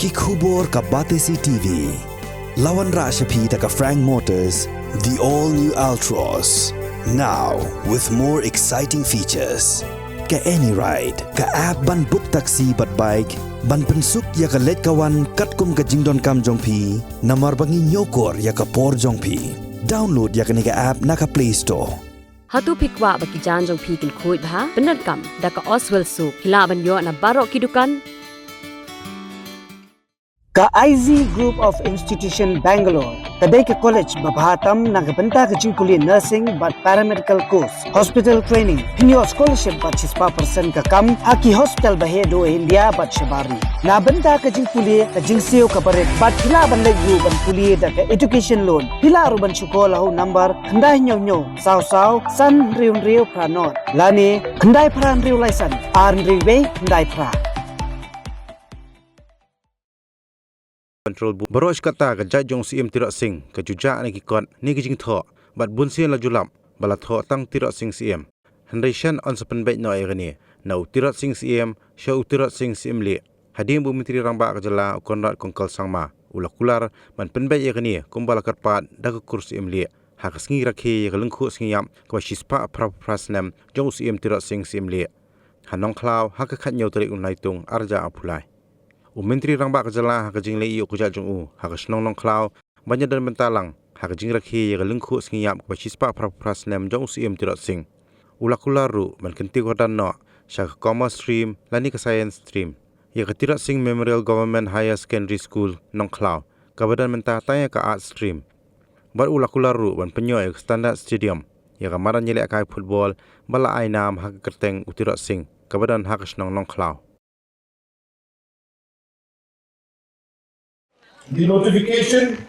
Kikubor ka Batesi TV. Lawan Rashapi taka Frank Motors, the all-new Altros. Now, with more exciting features. Ka any ride, ka app ban book taxi bat bike, ban pensuk ya ka let kawan katkum ka jingdon kam jongpi, namar bangi nyokor ya ka por jongpi. Download ya ka niga app na ka Play Store. Hatu pikwa baki jan jongpi kin kuit bha, benar kam da ka Oswell Soup, hilaban yo na barok kidukan. Ka IZ Group of Institution Bangalore, kadai ke college babhatam nagabanta ka jingkuli nursing but paramedical course, hospital training, hinyo scholarship but 6% ka kam, haki hospital bahedo India but shabari. Nabanta ka jingkuli ka jingsiyo ka paret but hila ban layu ban kuli da ka education loan. Hila ruban shukola ho number kandai nyo saw san riu pranot. Lani kandai pran riu laisan, arn riu kandai pra. Control Barosh kata ka jajong CM Tirot Singh ka juja ni kikot ni kijing tho bat bunsian la julam bala tho tang Tirot Singh CM Henderson on sepen bet no agani na Tirot Singh CM show Tirot Singh CM le hadim bu mitri rangba ka jala konrat kongkal sangma ulakular man pen bet agani kumbala karpat da ka kursi CM le ha ka singi rakhe ka lengkhu singiam ka shispa prasnam jong CM Tirot Singh CM le ha Nongkhlaw ha ka khat nyau tari unai tung arja apulai Menteri Rangba Kajala Hakajing Lei Kuja Jong U Hakash Nongkhlaw banyak dan bentalang Hakajing Rakhi yang lengkhu sengiyap Kepasispa Prapras Nem Jong CM Tirot Singh Ulakularu Menkenti Kodan No Syak Commerce Stream Lani ke Science Stream Ya ke Tirot Singh Memorial Government Higher Secondary School Nongkhlaw Kabadan mentatanya ke Art Stream Bar ulakularu ban penyoy Standard Stadium Ya kamaran nyelek kai football Bala ainam Hak Kerteng Tirot Singh Kabadan Hakash Nongkhlaw The notification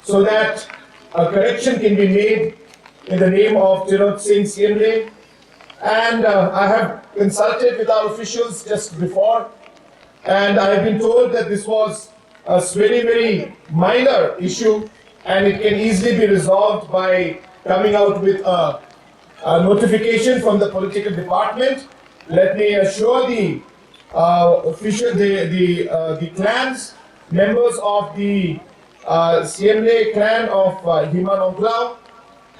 so that a correction can be made in the name of Tirot Singh CMA, and I have consulted with our officials just before, and I have been told that this was a very minor issue and it can easily be resolved by coming out with a notification from the political department. Let me assure the the clans, members of the CMA clan of Nongkhlaw,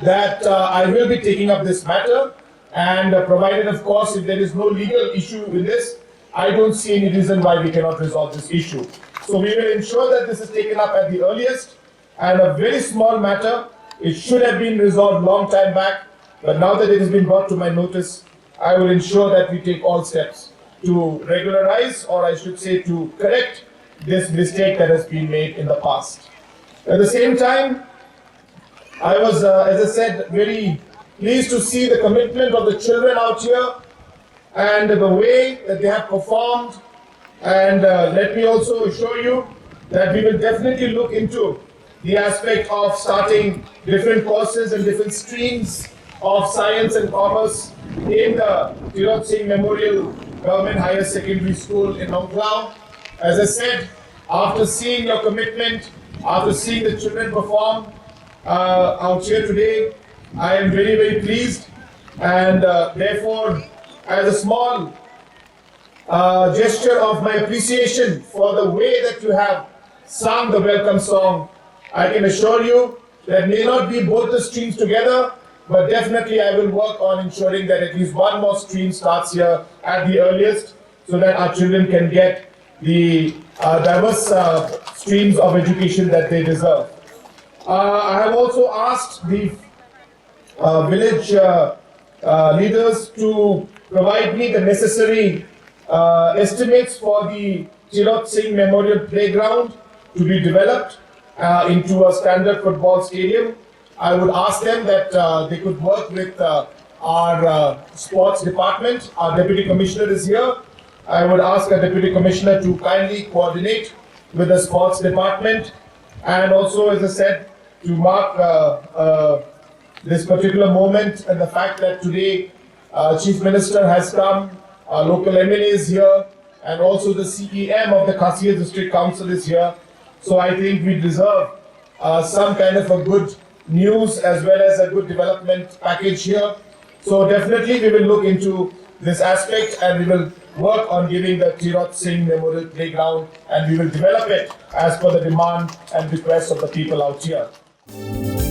that I will be taking up this matter, and provided of course if there is no legal issue with this, I don't see any reason why we cannot resolve this issue. So we will ensure that this is taken up at the earliest, and a very small matter, it should have been resolved long time back, but now that it has been brought to my notice, I will ensure that we take all steps to regularize, or I should say to correct this mistake that has been made in the past. At the same time, I was, as I said, very pleased to see the commitment of the children out here and the way that they have performed. And let me also assure you that we will definitely look into the aspect of starting different courses and different streams of science and commerce in the Tirot Singh Memorial Government Higher Secondary School in Nongkhlaw. As I said, after seeing your commitment, after seeing the children perform out here today, I am very pleased, and therefore, as a small gesture of my appreciation for the way that you have sung the welcome song, I can assure you that may not be both the streams together, but definitely I will work on ensuring that at least one more stream starts here at the earliest, so that our children can get the diverse streams of education that they deserve. I have also asked the village leaders to provide me the necessary estimates for the Tirot Singh Memorial Playground to be developed into a standard football stadium. I would ask them that they could work with our sports department. Our Deputy Commissioner is here. I would ask our Deputy Commissioner to kindly coordinate with the sports department, and also, as I said, to mark this particular moment and the fact that today Chief Minister has come, our local MLA is here, and also the CEM of the Khasiyas District Council is here. So I think we deserve some kind of a good news as well as a good development package here. So definitely we will look into this aspect, and we will work on giving the Tirot Singh Memorial Playground, and we will develop it as per the demand and request of the people out here.